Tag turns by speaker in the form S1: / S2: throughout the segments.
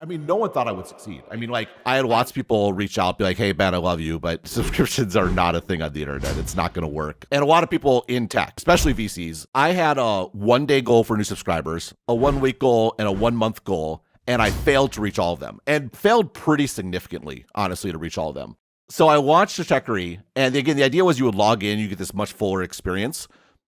S1: I mean, no one thought I would succeed. I mean, like, I had lots of people reach out, be like, hey, man, I love you, but subscriptions are not a thing on the internet. It's not going to work. And a lot of people in tech, especially VCs, I had a 1-day goal for new subscribers, a 1-week goal, and a 1-month goal. And I failed to reach all of them, and failed pretty significantly, honestly, to reach all of them. So I launched Stratechery, and again, the idea was you would log in, you get this much fuller experience.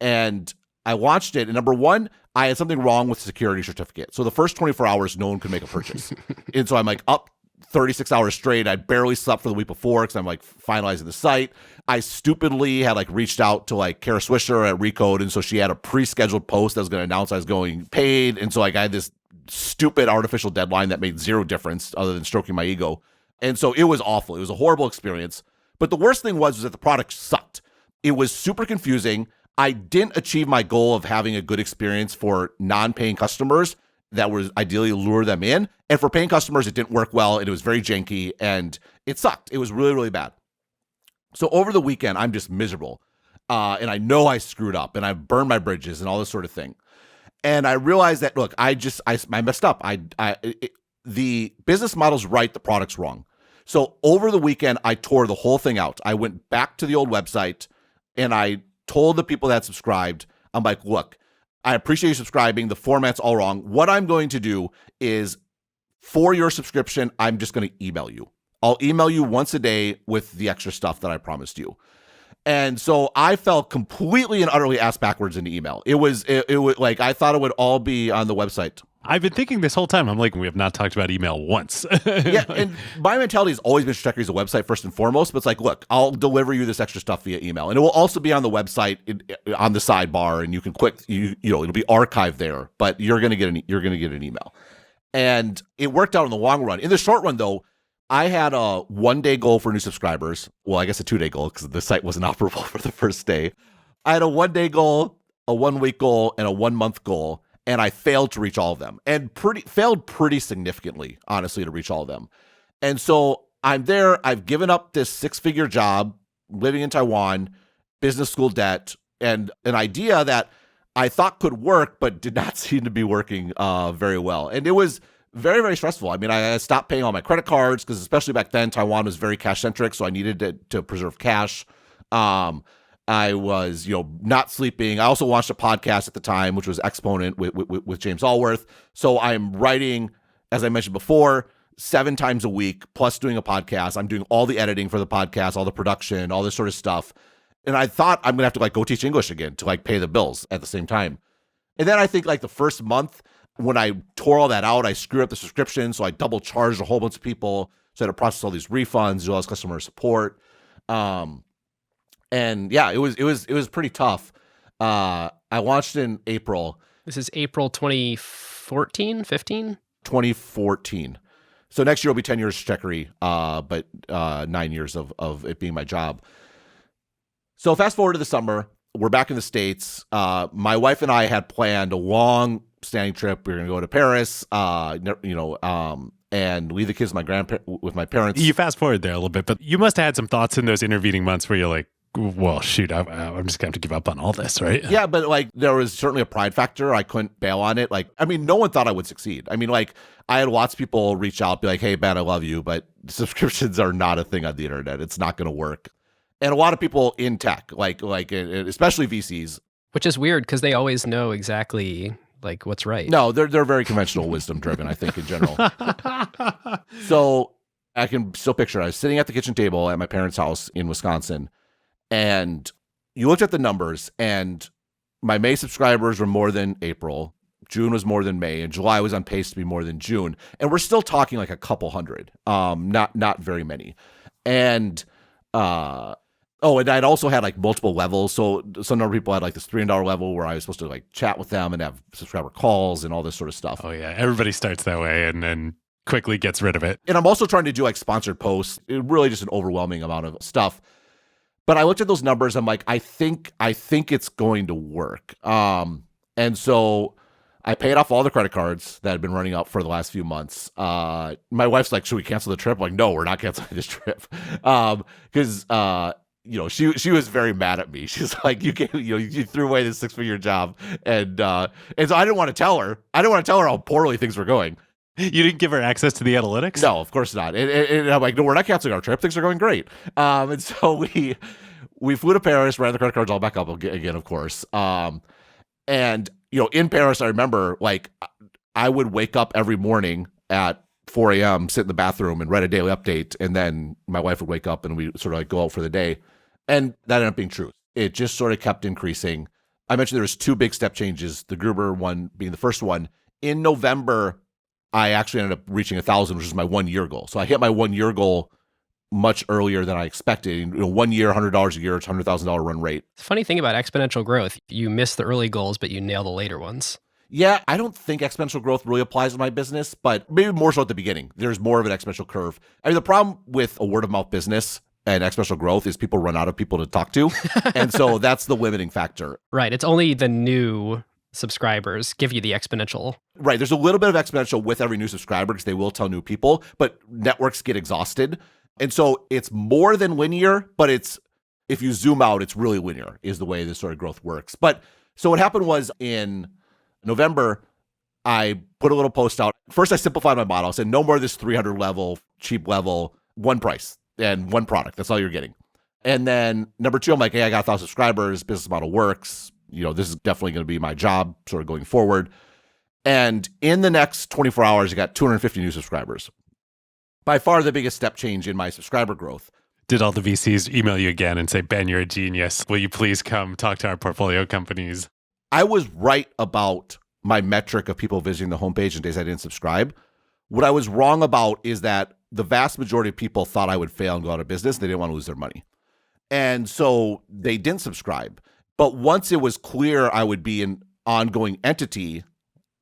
S1: And I launched it, and number one, I had something wrong with the security certificate. So the first 24 hours, no one could make a purchase. And so I'm like up 36 hours straight. I barely slept for the week before because I'm like finalizing the site. I stupidly had like reached out to like Kara Swisher at Recode, and so she had a pre-scheduled post that was going to announce I was going paid. And so like I had this stupid artificial deadline that made zero difference other than stroking my ego. And so it was awful. It was a horrible experience. But the worst thing was that the product sucked. It was super confusing. I didn't achieve my goal of having a good experience for non-paying customers that was ideally lure them in. And for paying customers, it didn't work well, and it was very janky, and it sucked. It was really, really bad. So over the weekend, I'm just miserable. And I know I screwed up, and I burned my bridges and all this sort of thing. And I realized that, look, I messed up. The business model's right, the product's wrong. So over the weekend, I tore the whole thing out. I went back to the old website, and I told the people that subscribed, I'm like, look, I appreciate you subscribing. The format's all wrong. What I'm going to do is, for your subscription, I'm just going to email you. I'll email you once a day with the extra stuff that I promised you. And so I fell completely and utterly ass backwards into email. It was like, I thought it would all be on the website.
S2: I've been thinking this whole time, I'm like, we have not talked about email once.
S1: Yeah, and my mentality has always been Stratechery is a website first and foremost, but it's like, look, I'll deliver you this extra stuff via email. And it will also be on the website on the sidebar, and you can click, it'll be archived there, but you're going to get an email. And it worked out in the long run. In the short run, though, I had a 1-day goal for new subscribers. Well, I guess a 2-day goal because the site wasn't operable for the first day. I had a 1-day goal, a 1-week goal, and a 1-month goal. And I failed to reach all of them, and failed pretty significantly, honestly, to reach all of them. And so I'm there. I've given up this 6-figure job, living in Taiwan, business school debt, and an idea that I thought could work, but did not seem to be working very well. And it was very, very stressful. I mean, I stopped paying all my credit cards because, especially back then, Taiwan was very cash-centric, so I needed to preserve cash. I was, not sleeping. I also launched a podcast at the time, which was Exponent with James Allworth. So I'm writing, as I mentioned before, 7 times a week, plus doing a podcast. I'm doing all the editing for the podcast, all the production, all this sort of stuff. And I thought I'm going to have to go teach English again to pay the bills at the same time. And then I think the first month when I tore all that out, I screwed up the subscription. So I double charged a whole bunch of people. So I had to process all these refunds, do all this customer support. And yeah, it was pretty tough. I launched in April.
S3: This is April 2014, 15?
S1: 2014. So next year will be 10 years Stratechery, but 9 years of it being my job. So fast forward to the summer, we're back in the States. My wife and I had planned a long standing trip. We were going to go to Paris, and leave the kids with my parents.
S2: You fast forward there a little bit, but you must have had some thoughts in those intervening months where you're like, well, shoot, I'm just going to have to give up on all this, right?
S1: Yeah, but there was certainly a pride factor. I couldn't bail on it. No one thought I would succeed. I mean, I had lots of people reach out, be like, hey, man, I love you, but subscriptions are not a thing on the internet. It's not going to work. And a lot of people in tech, especially VCs.
S3: Which is weird because they always know exactly what's right.
S1: No, they're very conventional wisdom driven, I think, in general. So I can still picture, I was sitting at the kitchen table at my parents' house in Wisconsin, and you looked at the numbers, and my May subscribers were more than April. June was more than May, and July was on pace to be more than June. And we're still talking a couple hundred, not very many. And and I'd also had multiple levels. So some number of people had this $300 level where I was supposed to chat with them and have subscriber calls and all this sort of stuff.
S2: Oh yeah, everybody starts that way and then quickly gets rid of it.
S1: And I'm also trying to do sponsored posts. It really just an overwhelming amount of stuff. But I looked at those numbers. I'm like, I think it's going to work. And so I paid off all the credit cards that had been running up for the last few months. My wife's like, should we cancel the trip? I'm like, no, we're not canceling this trip. Because she was very mad at me. She's like, you threw away this 6-figure job. And so I didn't want to tell her. I didn't want to tell her how poorly things were going.
S2: You didn't give her access to the analytics?
S1: No, of course not. And I'm like, no, we're not canceling our trip. Things are going great. And so we flew to Paris, ran the credit cards all back up again, of course. And in Paris, I remember like I would wake up every morning at 4 a.m., sit in the bathroom and write a daily update. And then my wife would wake up and we sort of like go out for the day. And that ended up being true. It just sort of kept increasing. I mentioned there was 2 big step changes, the Gruber one being the first one. In November, I actually ended up reaching 1,000, which is my 1 year goal. So I hit my 1 year goal much earlier than I expected. 1 year, $100 a year, it's $100,000 run rate.
S3: The funny thing about exponential growth, you miss the early goals, but you nail the later ones.
S1: Yeah, I don't think exponential growth really applies to my business, but maybe more so at the beginning. There's more of an exponential curve. I mean, the problem with a word of mouth business and exponential growth is people run out of people to talk to. And so that's the limiting factor.
S3: Right. It's only the new subscribers give you the exponential.
S1: Right. There's a little bit of exponential with every new subscriber because they will tell new people, but networks get exhausted. And so it's more than linear, but if you zoom out, it's really linear is the way this sort of growth works. But so what happened was in November, I put a little post out. First, I simplified my model. I said, no more of this 300 level, cheap level, one price and one product. That's all you're getting. And then number 2, I'm like, hey, I got 1,000 subscribers. Business model works. This is definitely going to be my job sort of going forward. And in the next 24 hours, I got 250 new subscribers. By far the biggest step change in my subscriber growth.
S2: Did all the VCs email you again and say, Ben, you're a genius. Will you please come talk to our portfolio companies?
S1: I was right about my metric of people visiting the homepage in days I didn't subscribe. What I was wrong about is that the vast majority of people thought I would fail and go out of business. They didn't want to lose their money. And so they didn't subscribe. But once it was clear I would be an ongoing entity,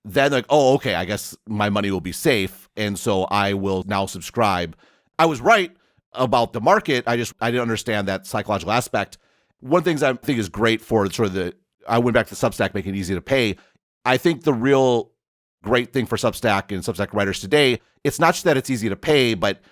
S1: then like, oh, okay, I guess my money will be safe. And so I will now subscribe. I was right about the market. I didn't understand that psychological aspect. One thing I think is great for sort of I went back to Substack, making it easy to pay. I think the real great thing for Substack and Substack writers today, it's not just that it's easy to pay, but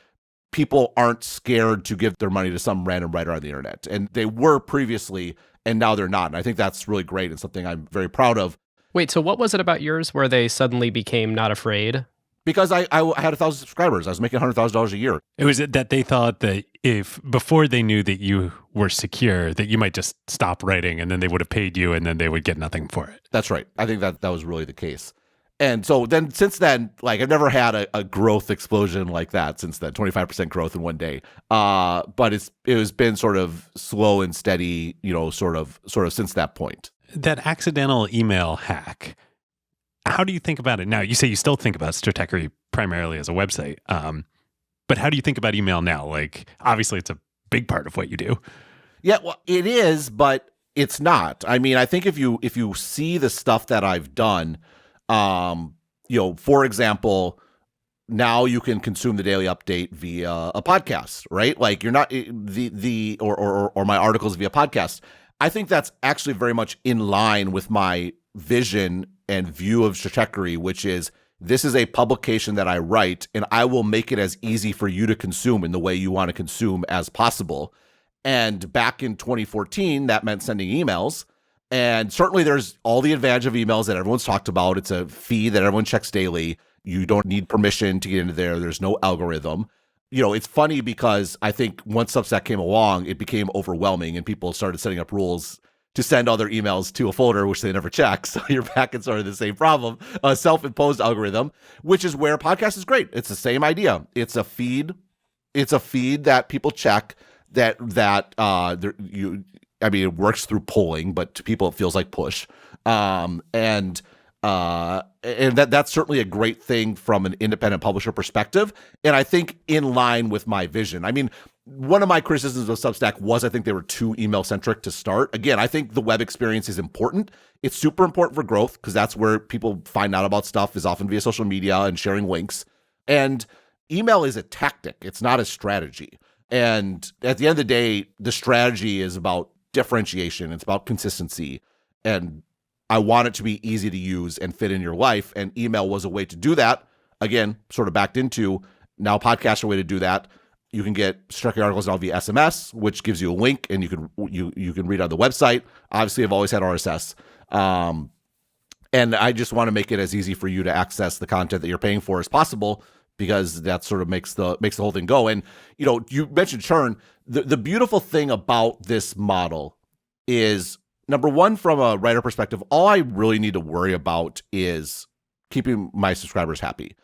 S1: people aren't scared to give their money to some random writer on the internet. And they were previously, and now they're not. And I think that's really great and something I'm very proud of.
S3: Wait, so what was it about yours where they suddenly became not afraid?
S1: Because I had 1,000 subscribers. I was making $100,000 a year.
S2: It was that they thought that if before they knew that you were secure, that you might just stop writing and then they would have paid you and then they would get nothing for it.
S1: That's right. I think that was really the case. And so then since then, like I've never had a growth explosion like that since then, 25% growth in one day. But it has been sort of slow and steady, sort of since that point.
S2: That accidental email hack, how do you think about it now? You say you still think about Stratechery primarily as a website, but how do you think about email now? Like, obviously, it's a big part of what you do.
S1: Yeah, well, it is, but it's not. I mean, I think if you see the stuff that I've done, for example, now you can consume the daily update via a podcast, right? Like you're not or my articles via podcast. I think that's actually very much in line with my vision and view of Stratechery, which is this is a publication that I write and I will make it as easy for you to consume in the way you want to consume as possible. And back in 2014, that meant sending emails. And certainly there's all the advantage of emails that everyone's talked about. It's a feed that everyone checks daily. You don't need permission to get into there. There's no algorithm. It's funny because I think once Substack came along, it became overwhelming and people started setting up rules to send all their emails to a folder, which they never check. So you're back in sort of the same problem, a self-imposed algorithm, which is where podcast is great. It's the same idea. It's a feed. It's a feed that people check it works through polling, but to people it feels like push. And that's certainly a great thing from an independent publisher perspective. And I think in line with my vision. I mean, one of my criticisms of Substack was I think they were too email centric to start. Again, I think the web experience is important. It's super important for growth because that's where people find out about stuff is often via social media and sharing links. And email is a tactic. It's not a strategy. And at the end of the day, the strategy is about differentiation. It's about consistency. And I want it to be easy to use and fit in your life. And email was a way to do that. Again, sort of backed into now podcasts are a way to do that. You can get Stratrechery articles now via SMS, which gives you a link and you can read on the website. Obviously, I've always had RSS. And And I just want to make it as easy for you to access the content that you're paying for as possible, because that sort of makes the whole thing go. And, you mentioned churn. The beautiful thing about this model is, number one, from a writer perspective, all I really need to worry about is keeping my subscribers happy.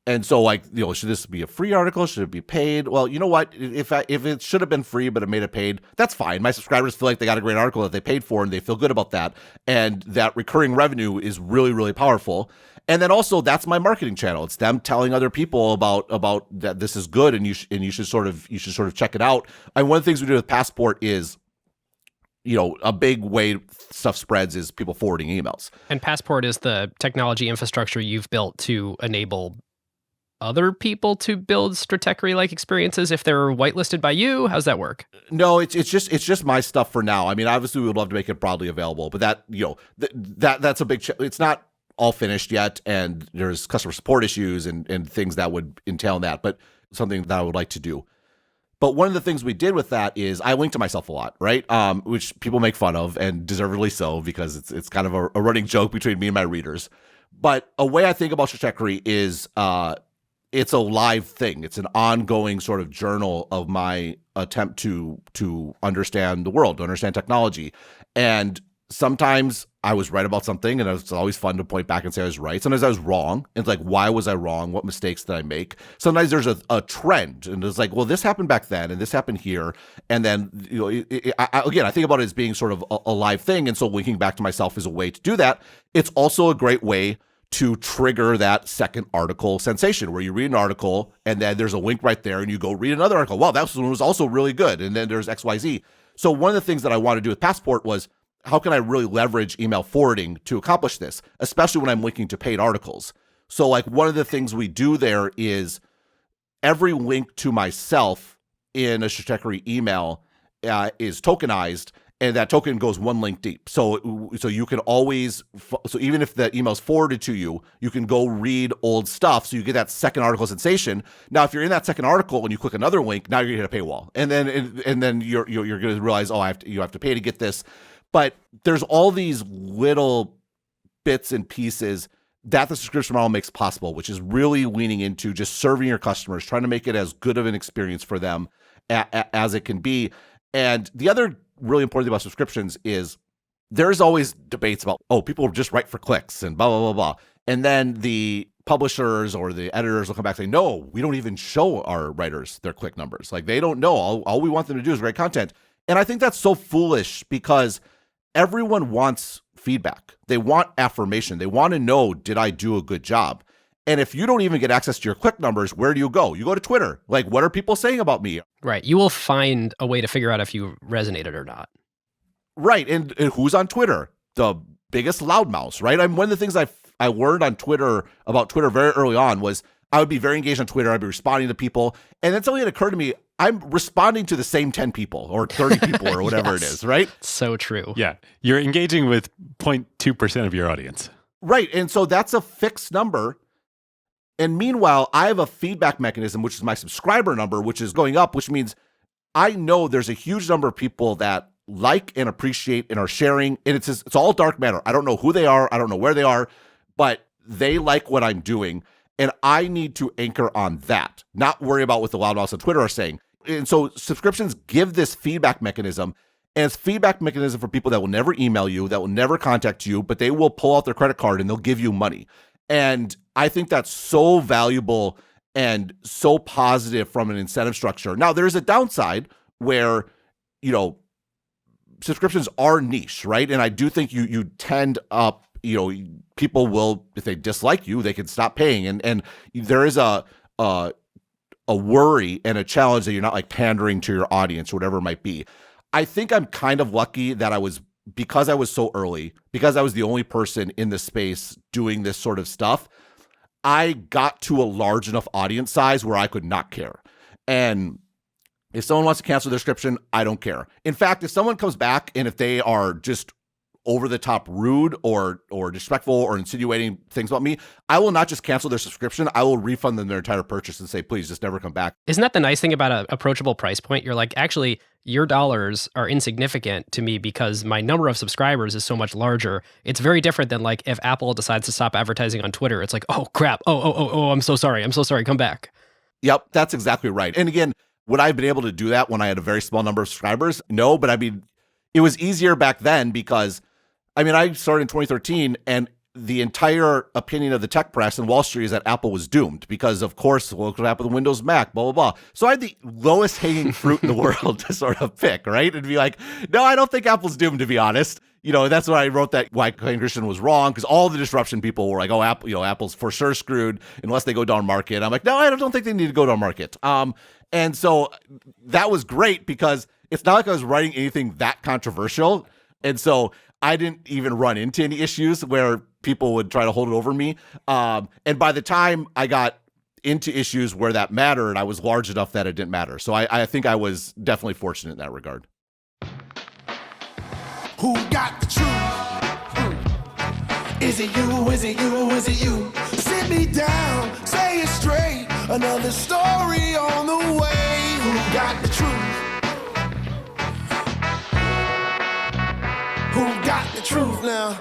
S1: And so, should this be a free article? Should it be paid? Well, you know what? If it should have been free, but it made it paid, that's fine. My subscribers feel like they got a great article that they paid for, and they feel good about that. And that recurring revenue is really, really powerful. And then also, that's my marketing channel. It's them telling other people about that this is good, and you should sort of check it out. And one of the things we do with Passport is, a big way stuff spreads is people forwarding emails.
S3: And Passport is the technology infrastructure you've built to enable other people to build Stratechery-like experiences if they're whitelisted by you? How's that work?
S1: No, it's just my stuff for now. I mean, obviously we would love to make it broadly available, but that, that's a big it's not all finished yet, and there's customer support issues and things that would entail that, but something that I would like to do. But one of the things we did with that is I link to myself a lot, right? Which people make fun of, and deservedly so, because it's kind of a running joke between me and my readers. But a way I think about Stratechery is it's a live thing. It's an ongoing sort of journal of my attempt to understand the world, to understand technology. And sometimes I was right about something, and it's always fun to point back and say I was right. Sometimes I was wrong. And it's like, why was I wrong? What mistakes did I make? Sometimes there's a trend, and it's like, well, this happened back then, and this happened here. And then, I think about it as being sort of a live thing. And so linking back to myself is a way to do that. It's also a great way to trigger that second article sensation, where you read an article and then there's a link right there and you go read another article. Wow, that one was also really good. And then there's XYZ. So one of the things that I wanted to do with Passport was, how can I really leverage email forwarding to accomplish this, especially when I'm linking to paid articles? So one of the things we do there is every link to myself in a Stratechery email is tokenized, and that token goes one link deep. So you can always, so even if the email is forwarded to you, you can go read old stuff. So you get that second article sensation. Now, if you're in that second article and you click another link, now you're gonna hit a paywall, and then you're going to realize, oh, you have to pay to get this. But there's all these little bits and pieces that the subscription model makes possible, which is really leaning into just serving your customers, trying to make it as good of an experience for them as it can be. And the other really important thing about subscriptions is there's always debates about, people just write for clicks and blah, blah, blah, blah. And then the publishers or the editors will come back and say, no, we don't even show our writers their click numbers. They don't know. All we want them to do is write content. And I think that's so foolish, because everyone wants feedback. They want affirmation. They want to know, did I do a good job? And if you don't even get access to your click numbers, where do you go? You go to Twitter. What are people saying about me?
S3: Right. You will find a way to figure out if you resonated or not.
S1: Right. And who's on Twitter? The biggest loudmouths, right? One of the things I learned on Twitter about Twitter very early on was I would be very engaged on Twitter. I'd be responding to people. And then suddenly it occurred to me, I'm responding to the same 10 people or 30 people or whatever
S3: Yes.
S1: it is, right?
S3: So true.
S2: Yeah. You're engaging with 0.2% of your audience.
S1: Right. And so that's a fixed number. And meanwhile, I have a feedback mechanism, which is my subscriber number, which is going up, which means I know there's a huge number of people that like and appreciate and are sharing. And it's all dark matter. I don't know who they are. I don't know where they are, but they like what I'm doing. And I need to anchor on that, not worry about what the loudmouths on Twitter are saying. And so subscriptions give this feedback mechanism, and it's feedback mechanism for people that will never email you, that will never contact you, but they will pull out their credit card and they'll give you money. And I think that's so valuable and so positive from an incentive structure. Now, there's a downside where, subscriptions are niche, right? And I do think you tend up, people will, if they dislike you, they can stop paying. And there is a worry and a challenge that you're not pandering to your audience or whatever it might be. I think I'm kind of lucky that because I was so early, because I was the only person in the space doing this sort of stuff, I got to a large enough audience size where I could not care. And if someone wants to cancel their subscription, I don't care. In fact, if someone comes back and if they are just over the top rude or disrespectful or insinuating things about me, I will not just cancel their subscription. I will refund them their entire purchase and say, please just never come back.
S3: Isn't that the nice thing about an approachable price point? You're like, actually, your dollars are insignificant to me because my number of subscribers is so much larger. It's very different than like if Apple decides to stop advertising on Twitter. It's like, oh crap. Oh, I'm so sorry. Come back.
S1: Yep, that's exactly right. And again, would I have been able to do that when I had a very small number of subscribers? No, but I mean, it was easier back then because, I mean, I started in 2013 and the entire opinion of the tech press and Wall Street is that Apple was doomed because, of course, look what happened with Windows, Mac, blah, blah, blah. So I had the lowest hanging fruit in the world to sort of pick, right? And be like, no, I don't think Apple's doomed, to be honest. You know, that's why I wrote that why Clayton Christian was wrong, because all the disruption people were like, oh, Apple, Apple's for sure screwed unless they go down market. I'm like, no, I don't think they need to go down market. And so that was great because it's not like I was writing anything that controversial. And so I didn't even run into any issues where people would try to hold it over me. And by the time I got into issues where that mattered, I was large enough that it didn't matter. So I think I was definitely fortunate in that regard.
S4: Who got the truth? Is it you? Is it you? Is it you? Sit me down, say it straight. Another story on the way. Who got the truth? Who got the truth now?